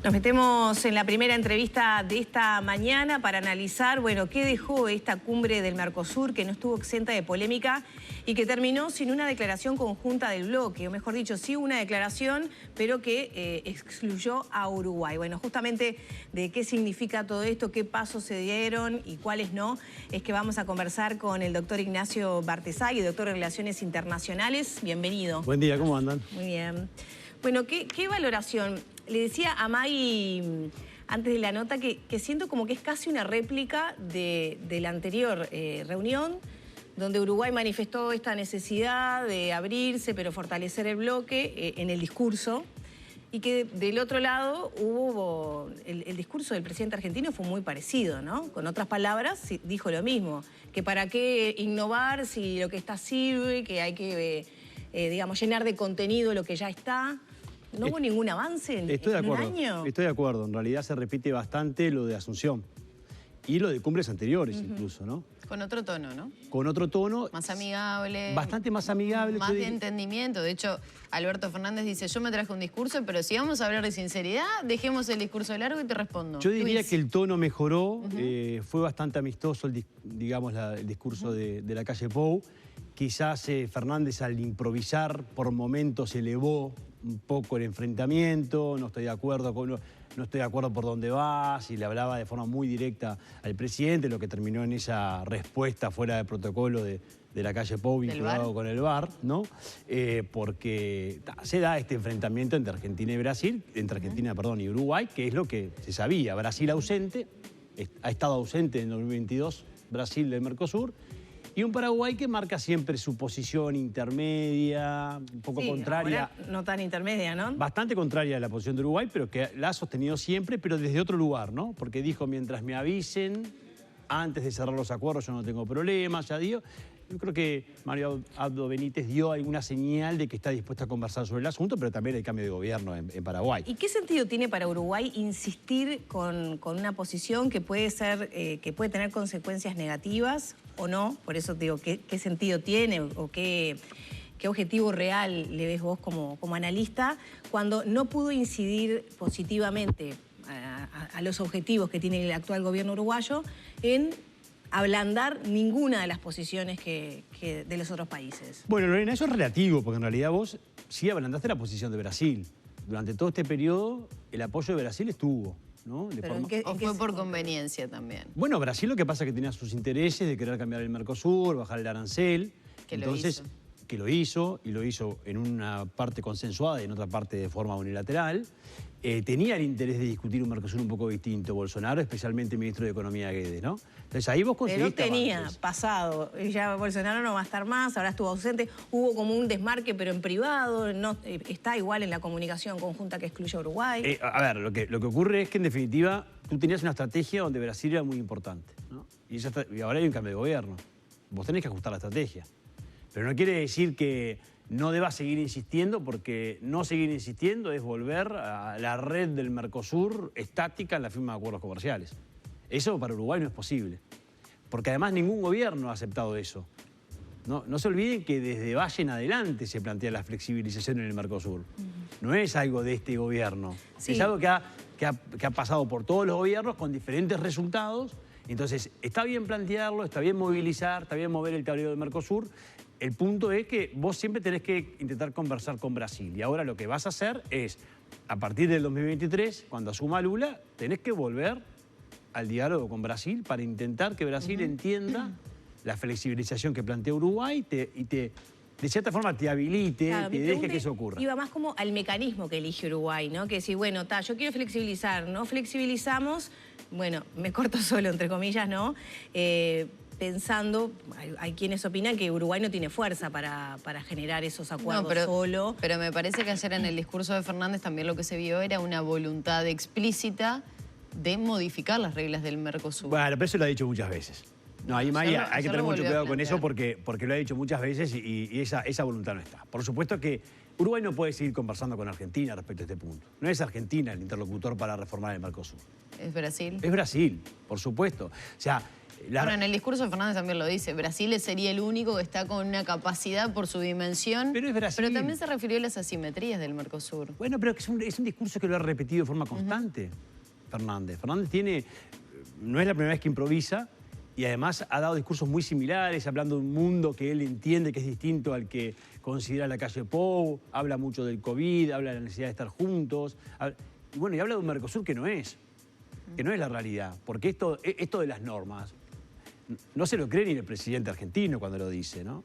Nos metemos en la primera entrevista de esta mañana para analizar, bueno, qué dejó esta cumbre del Mercosur, que no estuvo exenta de polémica y que terminó sin una declaración conjunta del bloque, o mejor dicho, sí una declaración, pero que excluyó a Uruguay. Bueno, justamente de qué significa todo esto, qué pasos se dieron y cuáles no, es que vamos a conversar con el doctor Ignacio Bartesagui, doctor en Relaciones Internacionales. Bienvenido. Buen día, ¿cómo andan? Muy bien. Bueno, ¿qué valoración? Le decía a Maggie antes de la nota que siento como que es casi una réplica de la anterior reunión, donde Uruguay manifestó esta necesidad de abrirse, pero fortalecer el bloque en el discurso, y que del otro lado hubo el discurso del presidente argentino fue muy parecido, ¿no? Con otras palabras, dijo lo mismo, que para qué innovar si lo que está sirve, que hay que, digamos, llenar de contenido lo que ya está. ¿No hubo ningún avance en un año? Estoy de acuerdo. En realidad se repite bastante lo de Asunción. Y lo de cumbres anteriores incluso, ¿no? Con otro tono, ¿no? Con otro tono. Más amigable. Bastante más amigable. Más de entendimiento. De hecho, Alberto Fernández dice, yo me traje un discurso, pero si vamos a hablar de sinceridad, dejemos el discurso largo y te respondo. Yo diría que el tono mejoró. Fue bastante amistoso, el discurso de la calle Pou. Quizás Fernández al improvisar por momentos elevó un poco el enfrentamiento, no estoy de acuerdo por dónde va, si le hablaba de forma muy directa al presidente, lo que terminó en esa respuesta fuera de protocolo de la calle Pou vinculado con el VAR, ¿no? Porque se da este enfrentamiento entre Argentina y Brasil, y Uruguay, que es lo que se sabía. Brasil ausente, ha estado ausente en 2022, Brasil del Mercosur, y un Paraguay que marca siempre su posición intermedia, un poco contraria. No tan intermedia, ¿no? Bastante contraria a la posición de Uruguay, pero que la ha sostenido siempre, pero desde otro lugar, ¿no? Porque dijo, mientras me avisen, antes de cerrar los acuerdos yo no tengo problemas, ya dio. Yo creo que Mario Abdo Benítez dio alguna señal de que está dispuesto a conversar sobre el asunto, pero también hay cambio de gobierno en Paraguay. ¿Y qué sentido tiene para Uruguay insistir con una posición que puede tener consecuencias negativas o no? Por eso te digo, ¿qué sentido tiene o qué objetivo real le ves vos como analista cuando no pudo incidir positivamente a los objetivos que tiene el actual gobierno uruguayo en ablandar ninguna de las posiciones de los otros países? Bueno, Lorena, eso es relativo, porque en realidad vos sí ablandaste la posición de Brasil. Durante todo este periodo, el apoyo de Brasil estuvo, ¿no? ¿O fue por conveniencia también? Bueno, Brasil lo que pasa es que tenía sus intereses de querer cambiar el Mercosur, bajar el arancel. Entonces, que lo hizo, y lo hizo en una parte consensuada y en otra parte de forma unilateral. Tenía el interés de discutir un Mercosur un poco distinto, Bolsonaro, especialmente el ministro de Economía Guedes, ¿no? Entonces ahí vos conseguiste Pero tenía avances. Pasado, ya Bolsonaro no va a estar más, ahora estuvo ausente, hubo como un desmarque pero en privado, no, está igual en la comunicación conjunta que excluye a Uruguay. A ver, lo que ocurre es que en definitiva tú tenías una estrategia donde Brasil era muy importante, ¿no? Y ahora hay un cambio de gobierno, vos tenés que ajustar la estrategia. Pero no quiere decir que no debas seguir insistiendo, porque no seguir insistiendo es volver a la red del Mercosur estática en la firma de acuerdos comerciales. Eso para Uruguay no es posible, porque además ningún gobierno ha aceptado eso. No se olviden que desde Valle en adelante se plantea la flexibilización en el Mercosur. No es algo de este gobierno, es algo que ha pasado por todos los gobiernos con diferentes resultados. Entonces, está bien plantearlo, está bien movilizar, está bien mover el tablero del Mercosur. El punto es que vos siempre tenés que intentar conversar con Brasil. Y ahora lo que vas a hacer es, a partir del 2023, cuando asuma Lula, tenés que volver al diálogo con Brasil para intentar que Brasil entienda la flexibilización que plantea Uruguay y de cierta forma te habilite, claro, te deje que eso ocurra. Iba más como al mecanismo que elige Uruguay, ¿no? Que si, bueno, yo quiero flexibilizar, no flexibilizamos, bueno, me corto solo, entre comillas, ¿no? Pensando, hay quienes opinan que Uruguay no tiene fuerza para generar esos acuerdos solo. Pero me parece que ayer en el discurso de Fernández también lo que se vio era una voluntad explícita de modificar las reglas del Mercosur. Bueno, pero eso lo ha dicho muchas veces. No, ahí Maya, hay que tener mucho cuidado con eso porque lo ha dicho muchas veces y esa voluntad no está. Por supuesto que Uruguay no puede seguir conversando con Argentina respecto a este punto. No es Argentina el interlocutor para reformar el Mercosur. ¿Es Brasil? Es Brasil, por supuesto. O sea, Bueno, en el discurso Fernández también lo dice, Brasil sería el único que está con una capacidad por su dimensión. Pero es Brasil. Pero también se refirió a las asimetrías del Mercosur. Bueno, pero es un discurso que lo ha repetido de forma constante, Fernández. Fernández no es la primera vez que improvisa y además ha dado discursos muy similares, hablando de un mundo que él entiende que es distinto al que considera la calle Pou, habla mucho del COVID, habla de la necesidad de estar juntos. Y bueno, y habla de un Mercosur que no es la realidad, porque esto de las normas no se lo cree ni el presidente argentino cuando lo dice, ¿no?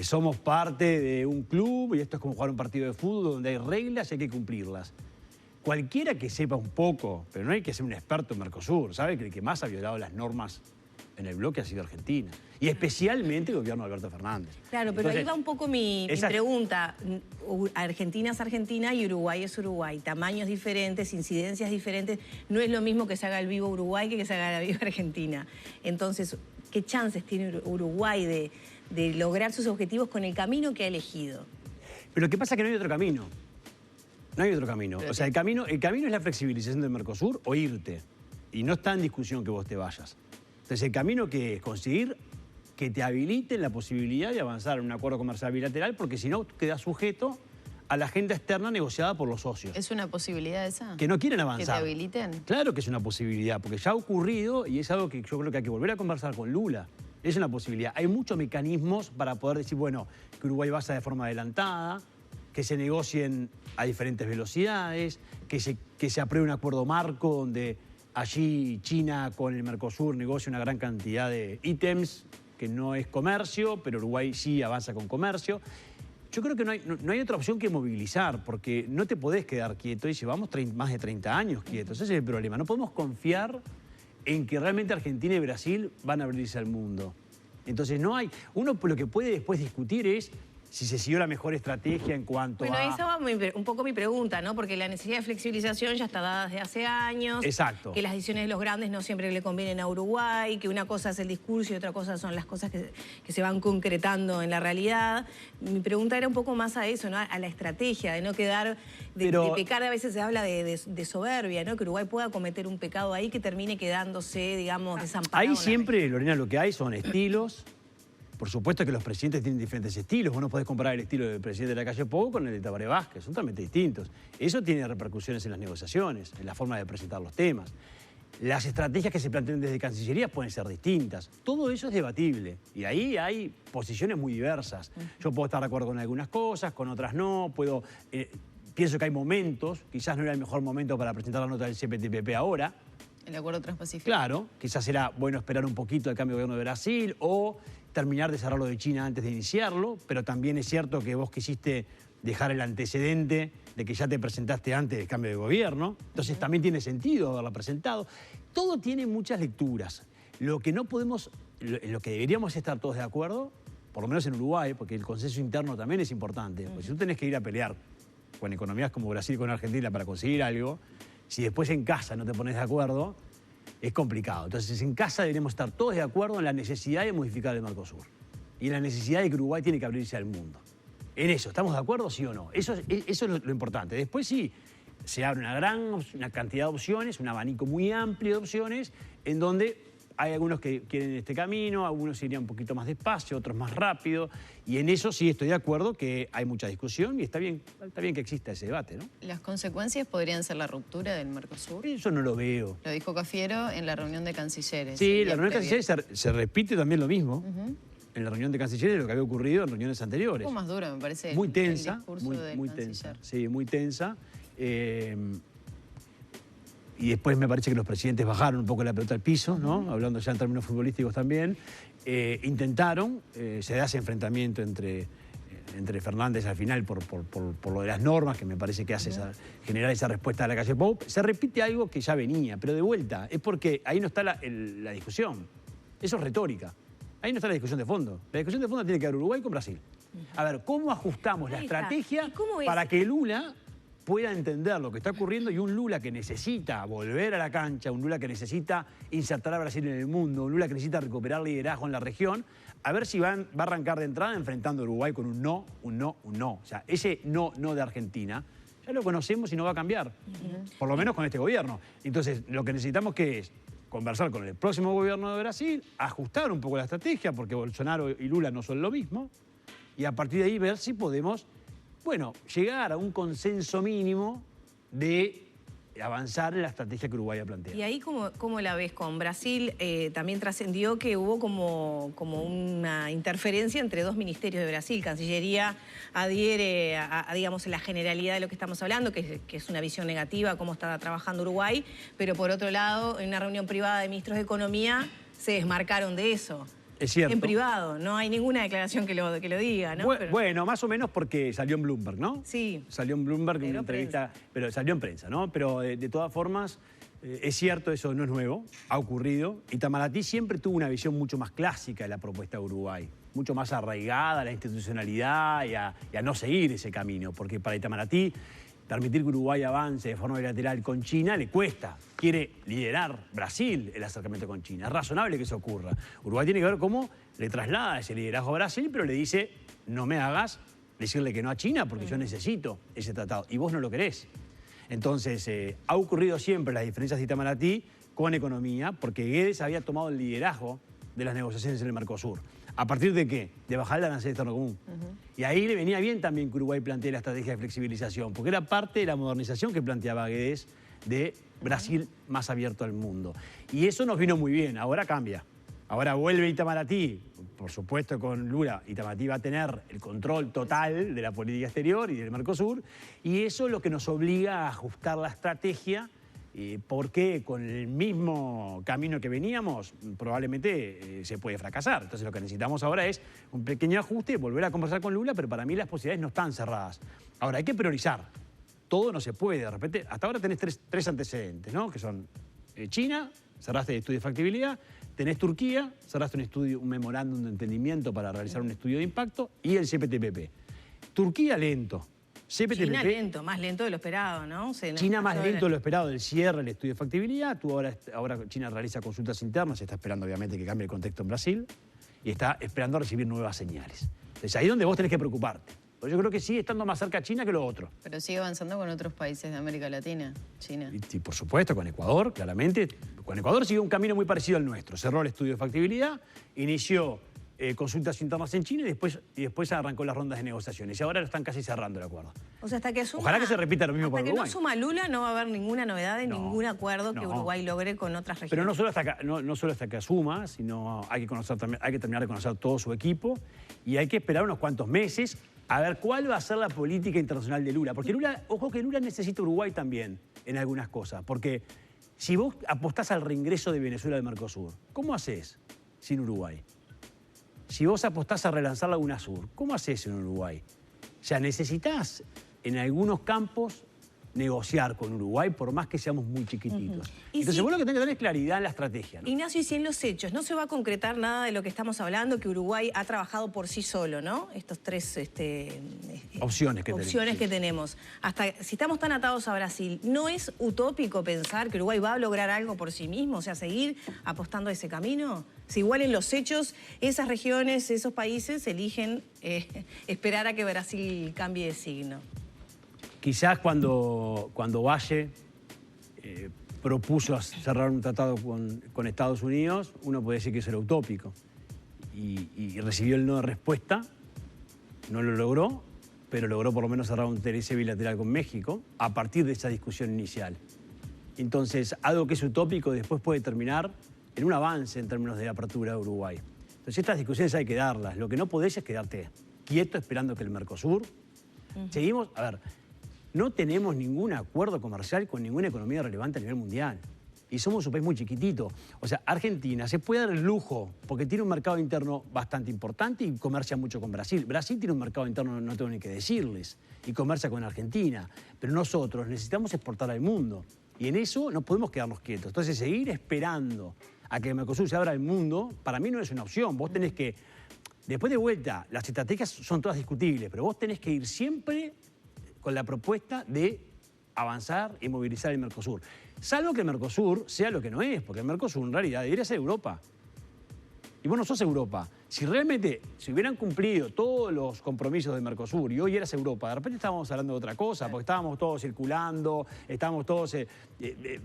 Somos parte de un club y esto es como jugar un partido de fútbol donde hay reglas y hay que cumplirlas. Cualquiera que sepa un poco, pero no hay que ser un experto en Mercosur, sabe que el que más ha violado las normas en el bloque ha sido Argentina. Y especialmente el gobierno de Alberto Fernández. Claro, pero entonces, ahí va un poco mi pregunta. Argentina es Argentina y Uruguay es Uruguay. Tamaños diferentes, incidencias diferentes. No es lo mismo que se haga el vivo Uruguay que se haga la viva Argentina. Entonces, ¿qué chances tiene Uruguay de lograr sus objetivos con el camino que ha elegido? Pero lo que pasa es que no hay otro camino. No hay otro camino. O sea, el camino es la flexibilización del Mercosur o irte. Y no está en discusión que vos te vayas. Entonces, el camino que es conseguir que te habiliten la posibilidad de avanzar en un acuerdo comercial bilateral, porque si no, quedas sujeto a la agenda externa negociada por los socios. ¿Es una posibilidad esa? Que no quieren avanzar. ¿Que te habiliten? Claro que es una posibilidad, porque ya ha ocurrido y es algo que yo creo que hay que volver a conversar con Lula. Es una posibilidad. Hay muchos mecanismos para poder decir, bueno, que Uruguay vaya de forma adelantada, que se negocien a diferentes velocidades, que se apruebe un acuerdo marco donde allí China con el Mercosur negocia una gran cantidad de ítems que no es comercio, pero Uruguay sí avanza con comercio. Yo creo que no hay otra opción que movilizar, porque no te podés quedar quieto y llevamos más de 30 años quietos. Ese es el problema. No podemos confiar en que realmente Argentina y Brasil van a abrirse al mundo. Entonces no hay... Uno lo que puede después discutir es si se siguió la mejor estrategia en cuanto Bueno, esa va un poco mi pregunta, ¿no? Porque la necesidad de flexibilización ya está dada desde hace años. Exacto. Que las decisiones de los grandes no siempre le convienen a Uruguay, que una cosa es el discurso y otra cosa son las cosas que se van concretando en la realidad. Mi pregunta era un poco más a eso, ¿no? A la estrategia, de no quedar... De pecar, a veces se habla de soberbia, ¿no? Que Uruguay pueda cometer un pecado ahí que termine quedándose, digamos, desamparado. Ahí siempre, Lorena, lo que hay son estilos. Por supuesto que los presidentes tienen diferentes estilos. Vos no podés comparar el estilo del presidente de la calle Pou con el de Tabaré Vázquez. Son totalmente distintos. Eso tiene repercusiones en las negociaciones, en la forma de presentar los temas. Las estrategias que se plantean desde Cancillería pueden ser distintas. Todo eso es debatible. Y ahí hay posiciones muy diversas. Yo puedo estar de acuerdo con algunas cosas, con otras no. Pienso que hay momentos. Quizás no era el mejor momento para presentar la nota del CPTPP ahora. El acuerdo transpacífico. Claro. Quizás era bueno esperar un poquito el cambio de gobierno de Brasil o terminar de cerrar lo de China antes de iniciarlo, pero también es cierto que vos quisiste dejar el antecedente de que ya te presentaste antes del cambio de gobierno, entonces también tiene sentido haberla presentado. Todo tiene muchas lecturas. Lo que no podemos, lo que deberíamos estar todos de acuerdo, por lo menos en Uruguay, porque el consenso interno también es importante, porque si tú tenés que ir a pelear con economías como Brasil y con Argentina para conseguir algo, si después en casa no te pones de acuerdo, es complicado. Entonces, en casa deberíamos estar todos de acuerdo en la necesidad de modificar el Mercosur y en la necesidad de que Uruguay tiene que abrirse al mundo. En eso, ¿estamos de acuerdo, sí o no? Eso es lo importante. Después sí, se abre una cantidad de opciones, un abanico muy amplio de opciones, en donde hay algunos que quieren este camino, algunos irían un poquito más despacio, otros más rápido, y en eso sí estoy de acuerdo que hay mucha discusión y está bien que exista ese debate, ¿no? ¿Las consecuencias podrían ser la ruptura del Mercosur? Eso no lo veo. Lo dijo Cafiero en la reunión de cancilleres. Sí, la reunión de cancilleres se repite también lo mismo. En la reunión de cancilleres de lo que había ocurrido en reuniones anteriores. Un poco más duro, me parece. Muy tensa, el discurso del muy canciller. tensa. Sí, muy tensa. Y después me parece que los presidentes bajaron un poco la pelota al piso, ¿no? Hablando ya en términos futbolísticos también. Intentaron, se da ese enfrentamiento entre Fernández al final por lo de las normas, que me parece que hace generar esa respuesta de la calle Pou. Se repite algo que ya venía, pero de vuelta, es porque ahí no está la discusión. Eso es retórica. Ahí no está la discusión de fondo. La discusión de fondo tiene que ver Uruguay con Brasil. A ver, ¿cómo ajustamos la estrategia para que Lula pueda entender lo que está ocurriendo y un Lula que necesita volver a la cancha, un Lula que necesita insertar a Brasil en el mundo, un Lula que necesita recuperar liderazgo en la región, a ver si va a arrancar de entrada enfrentando a Uruguay con un no, un no, un no. O sea, ese no de Argentina ya lo conocemos y no va a cambiar, por lo menos con este gobierno. Entonces, lo que necesitamos ¿qué es? conversar con el próximo gobierno de Brasil, ajustar un poco la estrategia, porque Bolsonaro y Lula no son lo mismo, y a partir de ahí ver si podemos, bueno, llegar a un consenso mínimo de avanzar en la estrategia que Uruguay ha planteado. Y ahí, ¿cómo la ves con Brasil? También trascendió que hubo como una interferencia entre dos ministerios de Brasil. Cancillería adhiere a, digamos, la generalidad de lo que estamos hablando, que es una visión negativa, cómo está trabajando Uruguay, pero por otro lado, en una reunión privada de ministros de Economía se desmarcaron de eso. Es cierto. En privado, no hay ninguna declaración que lo diga, ¿no? Bueno, más o menos porque salió en Bloomberg, ¿no? Sí. Salió en Bloomberg en una entrevista, pero salió en prensa, ¿no? Pero de todas formas, es cierto, eso no es nuevo, ha ocurrido. Itamaraty siempre tuvo una visión mucho más clásica de la propuesta de Uruguay, mucho más arraigada a la institucionalidad y a no seguir ese camino, porque para Itamaraty permitir que Uruguay avance de forma bilateral con China le cuesta. Quiere liderar Brasil el acercamiento con China. Es razonable que eso ocurra. Uruguay tiene que ver cómo le traslada ese liderazgo a Brasil, pero le dice, no me hagas decirle que no a China porque yo necesito ese tratado y vos no lo querés. Entonces, ha ocurrido siempre las diferencias de Itamaraty con economía porque Guedes había tomado el liderazgo de las negociaciones en el Mercosur. ¿A partir de qué? De bajar el arancel externo común. Y ahí le venía bien también que Uruguay plantee la estrategia de flexibilización, porque era parte de la modernización que planteaba Guedes de Brasil más abierto al mundo. Y eso nos vino muy bien, ahora cambia. Ahora vuelve Itamaraty, por supuesto con Lula, Itamaraty va a tener el control total de la política exterior y del Mercosur, y eso es lo que nos obliga a ajustar la estrategia, porque con el mismo camino que veníamos probablemente se puede fracasar. Entonces lo que necesitamos ahora es un pequeño ajuste, volver a conversar con Lula, pero para mí las posibilidades no están cerradas. Ahora hay que priorizar, todo no se puede, de repente, hasta ahora tenés tres antecedentes, ¿no? Que son China, cerraste el estudio de factibilidad, tenés Turquía, cerraste un memorándum de entendimiento para realizar un estudio de impacto, y el CPTPP. Turquía lento. CPTPP, China lento, más lento de lo esperado, ¿no? China más lento de lo esperado del cierre del estudio de factibilidad. Ahora China realiza consultas internas, está esperando obviamente que cambie el contexto en Brasil y está esperando a recibir nuevas señales. Entonces ahí es donde vos tenés que preocuparte. Porque yo creo que sigue estando más cerca China que lo otro. Pero sigue avanzando con otros países de América Latina, China. Y por supuesto, con Ecuador, claramente. Con Ecuador siguió un camino muy parecido al nuestro. Cerró el estudio de factibilidad, inició consultas internas en China y después arrancó las rondas de negociaciones. Y ahora lo están casi cerrando el acuerdo. O sea, hasta que suma, ojalá que se repita lo mismo para Uruguay. Hasta que no suma Lula no va a haber ninguna novedad en ningún acuerdo que Uruguay logre con otras regiones. Pero no solo hasta que asuma, sino hay que terminar de conocer todo su equipo y hay que esperar unos cuantos meses a ver cuál va a ser la política internacional de Lula. Porque Lula, ojo que Lula necesita Uruguay también en algunas cosas. Porque si vos apostás al reingreso de Venezuela al Mercosur, ¿cómo haces sin Uruguay? Si vos apostás a relanzar la UNASUR, ¿cómo haces en Uruguay? O sea, necesitás en algunos campos negociar con Uruguay, por más que seamos muy chiquititos. Entonces vos lo que tenés que tener es claridad en la estrategia, ¿no? Ignacio, y si en los hechos no se va a concretar nada de lo que estamos hablando, que Uruguay ha trabajado por sí solo, ¿no? Estos tres opciones que tenemos. Hasta si estamos tan atados a Brasil, ¿no es utópico pensar que Uruguay va a lograr algo por sí mismo? O sea, seguir apostando a ese camino. Si igual en los hechos esas regiones, esos países eligen esperar a que Brasil cambie de signo. Quizás cuando Valle propuso cerrar un tratado con Estados Unidos, uno puede decir que eso era utópico. Y recibió el no de respuesta, no lo logró, pero logró por lo menos cerrar un interés bilateral con México a partir de esa discusión inicial. Entonces, algo que es utópico después puede terminar en un avance en términos de apertura de Uruguay. Entonces, estas discusiones hay que darlas. Lo que no podés es quedarte quieto esperando que el Mercosur... Seguimos, a ver... No tenemos ningún acuerdo comercial con ninguna economía relevante a nivel mundial. Y somos un país muy chiquitito. O sea, Argentina se puede dar el lujo, porque tiene un mercado interno bastante importante y comercia mucho con Brasil. Brasil tiene un mercado interno, no tengo ni que decirles, y comercia con Argentina. Pero nosotros necesitamos exportar al mundo. Y en eso no podemos quedarnos quietos. Entonces, seguir esperando a que el Mercosur se abra al mundo, para mí no es una opción. Vos tenés que... Después de vuelta, las estrategias son todas discutibles, pero vos tenés que ir siempre con la propuesta de avanzar y movilizar el Mercosur. Salvo que el Mercosur sea lo que no es, porque el Mercosur en realidad debería ser Europa. Y vos no sos Europa. Si realmente se hubieran cumplido todos los compromisos de Mercosur y hoy eras Europa, de repente estábamos hablando de otra cosa, porque estábamos todos circulando, estábamos todos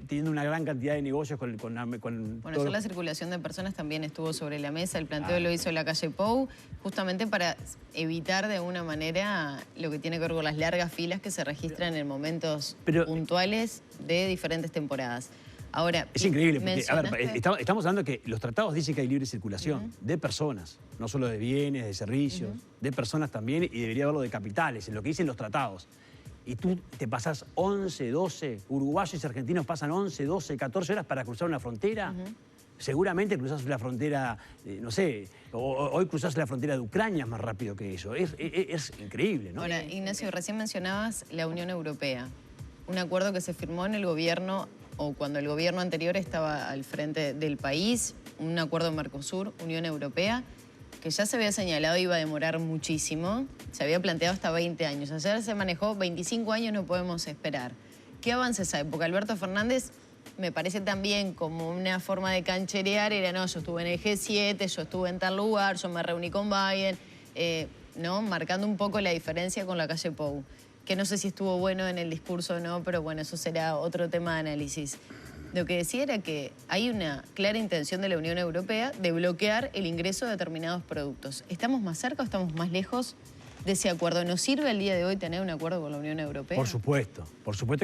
teniendo una gran cantidad de negocios con Bueno, ya la circulación de personas también estuvo sobre la mesa. El planteo lo hizo la calle Pou, justamente para evitar de alguna manera lo que tiene que ver con las largas filas que se registran en momentos puntuales de diferentes temporadas. Ahora, es increíble, porque a ver, estamos hablando de que los tratados dicen que hay libre circulación de personas, no solo de bienes, de servicios, de personas también, y debería haberlo de capitales, en lo que dicen los tratados. Y tú te pasás 11, 12, uruguayos y argentinos pasan 11, 12, 14 horas para cruzar una frontera. Seguramente cruzás la frontera, no sé, hoy cruzás la frontera de Ucrania más rápido que eso. Es increíble, ¿no? Ahora, Ignacio, recién mencionabas la Unión Europea, un acuerdo que se firmó en el gobierno o cuando el gobierno anterior estaba al frente del país, un acuerdo Mercosur, Unión Europea, que ya se había señalado iba a demorar muchísimo, se había planteado hasta 20 años. Ayer se manejó 25 años, no podemos esperar. ¿Qué avance esa época? Alberto Fernández, me parece también como una forma de cancherear, era no, yo estuve en el G7, yo estuve en tal lugar, yo me reuní con Biden, ¿no? Marcando un poco la diferencia con la calle Pou, que no sé si estuvo bueno en el discurso o no, pero bueno, eso será otro tema de análisis. Lo que decía era que hay una clara intención de la Unión Europea de bloquear el ingreso de determinados productos. ¿Estamos más cerca o estamos más lejos de ese acuerdo? ¿Nos sirve el día de hoy tener un acuerdo con la Unión Europea? Por supuesto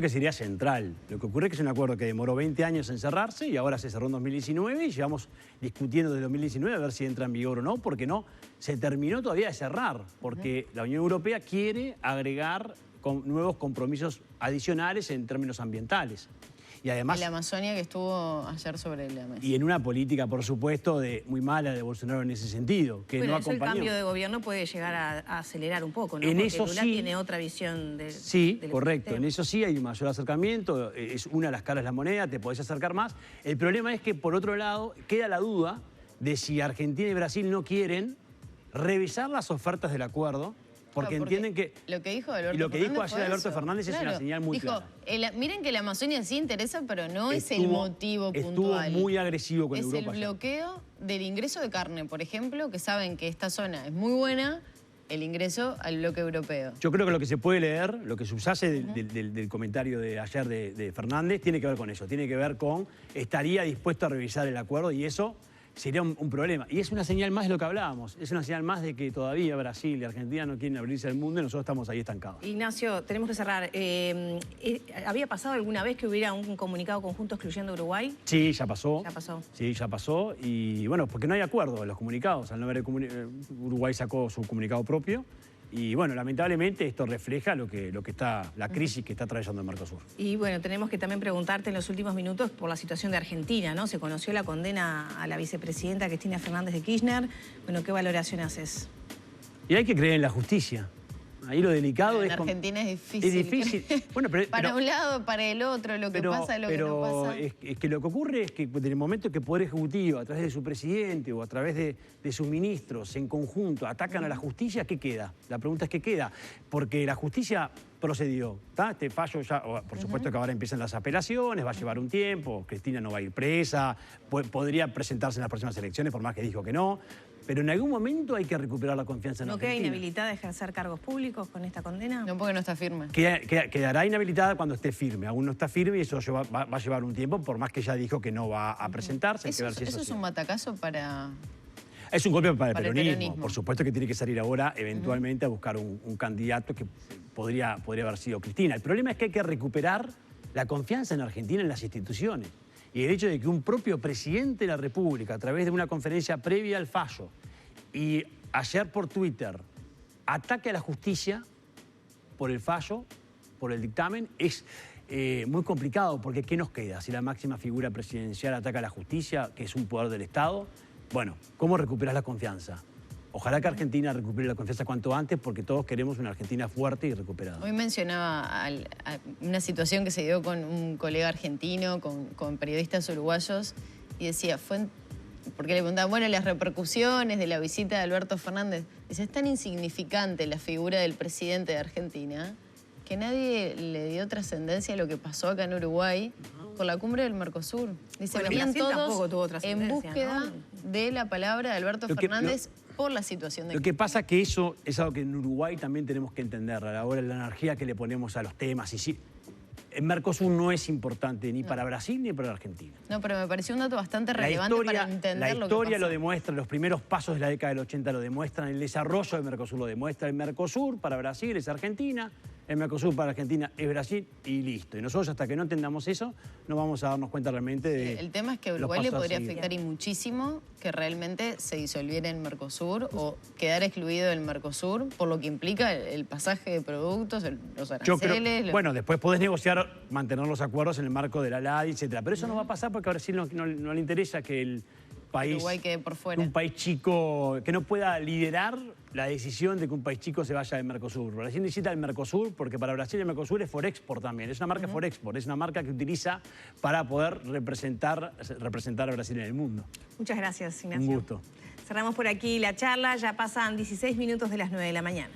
que sería central. Lo que ocurre es que es un acuerdo que demoró 20 años en cerrarse y ahora se cerró en 2019 y llevamos discutiendo desde 2019 a ver si entra en vigor o no, porque no se terminó todavía de cerrar, porque la Unión Europea quiere agregar nuevos compromisos adicionales en términos ambientales. Y además, la Amazonia que estuvo ayer sobre la mesa. Y en una política, por supuesto, muy mala de Bolsonaro en ese sentido, que bueno, no eso acompañó. El cambio de gobierno puede llegar a acelerar un poco, ¿no? En porque eso Lula sí, tiene otra visión de correcto. En eso sí hay un mayor acercamiento, es una de las caras de la moneda, te podés acercar más. El problema es que, por otro lado, queda la duda de si Argentina y Brasil no quieren revisar las ofertas del acuerdo, porque entienden que... Lo que dijo ayer Alberto Fernández es una señal muy clara. Miren que la Amazonia sí interesa, pero no es el motivo puntual. Estuvo muy agresivo con Europa. Es el bloqueo del ingreso de carne, por ejemplo, que saben que esta zona es muy buena, el ingreso al bloque europeo. Yo creo que lo que se puede leer, lo que subyace del comentario de ayer de Fernández, tiene que ver con eso. Tiene que ver con estaría dispuesto a revisar el acuerdo y eso sería un problema. Y es una señal más de lo que hablábamos. Es una señal más de que todavía Brasil y Argentina no quieren abrirse al mundo y nosotros estamos ahí estancados. Ignacio, tenemos que cerrar. ¿Había pasado alguna vez que hubiera un comunicado conjunto excluyendo a Uruguay? Sí, ya pasó. Ya pasó. Sí, ya pasó. Y bueno, porque no hay acuerdo en los comunicados. Al no haber Uruguay sacó su comunicado propio. Y bueno, lamentablemente esto refleja la crisis que está atravesando el Mercosur. Y bueno, tenemos que también preguntarte en los últimos minutos por la situación de Argentina, ¿no? Se conoció la condena a la vicepresidenta Cristina Fernández de Kirchner. Bueno, ¿qué valoración haces? Y hay que creer en la justicia. Ahí lo delicado en es... Argentina es difícil. Es difícil. Bueno, para un lado, para el otro, lo que pasa, lo que no pasa. Es que lo que ocurre es que en el momento que el Poder Ejecutivo, a través de su presidente o a través de sus ministros, en conjunto, atacan a la justicia, ¿qué queda? La pregunta es ¿qué queda? Porque la justicia procedió. Este fallo ya, por supuesto que ahora empiezan las apelaciones, va a llevar un tiempo, Cristina no va a ir presa, podría presentarse en las próximas elecciones, por más que dijo que no. Pero en algún momento hay que recuperar la confianza en Argentina. ¿No queda inhabilitada de ejercer cargos públicos con esta condena? No, porque no está firme. Quedará inhabilitada cuando esté firme. Aún no está firme y eso va a llevar un tiempo, por más que ya dijo que no va a presentarse. Eso es un batacazo para... Es un golpe para el peronismo. Por supuesto que tiene que salir ahora, eventualmente, a buscar un candidato que podría haber sido Cristina. El problema es que hay que recuperar la confianza en Argentina en las instituciones. Y el hecho de que un propio presidente de la República, a través de una conferencia previa al fallo, y ayer por Twitter, ataque a la justicia por el fallo, por el dictamen, es muy complicado, porque ¿qué nos queda? Si la máxima figura presidencial ataca a la justicia, que es un poder del Estado, bueno, ¿cómo recuperar la confianza? Ojalá que Argentina recupere la confianza cuanto antes, porque todos queremos una Argentina fuerte y recuperada. Hoy mencionaba una situación que se dio con un colega argentino, con periodistas uruguayos, y decía, porque le preguntaban, bueno, las repercusiones de la visita de Alberto Fernández. Dice, es tan insignificante la figura del presidente de Argentina que nadie le dio trascendencia a lo que pasó acá en Uruguay por la cumbre del Mercosur. Dice, Bueno, venían Brasil tampoco tuvo todos en trascendencia, búsqueda ¿no? de la palabra de Alberto Fernández por la situación de Lo que pasa que eso es algo que en Uruguay también tenemos que entender a la hora de la energía que le ponemos a los temas. Y sí, el Mercosur no es importante ni para Brasil ni para Argentina. No, pero me pareció un dato bastante relevante para entender la lo que historia pasó. lo demuestra, los primeros pasos de la década del 80 lo demuestran, el desarrollo del Mercosur lo demuestra. El Mercosur para Brasil es Argentina, el Mercosur para Argentina es Brasil y listo. Y nosotros hasta que no entendamos eso no vamos a darnos cuenta realmente de El tema es que a los Uruguay le pasos a podría seguir. afectar y muchísimo que realmente se disolviera el Mercosur o quedar excluido del Mercosur por lo que implica el pasaje de productos, los Yo aranceles. creo, bueno, después podés negociar, mantener los acuerdos en el marco de la LADI, etcétera. Pero eso no va a pasar porque a Brasil no le interesa que el país, Uruguay quede por fuera. un país chico, que no pueda liderar la decisión de que un país chico se vaya del Mercosur. Brasil necesita el Mercosur porque para Brasil el Mercosur es Forexport también. Es una marca Forexport, es una marca que utiliza para poder representar a Brasil en el mundo. Muchas gracias, Ignacio. Un gusto. Cerramos por aquí la charla, ya pasan 16 minutos de las 9 de la mañana.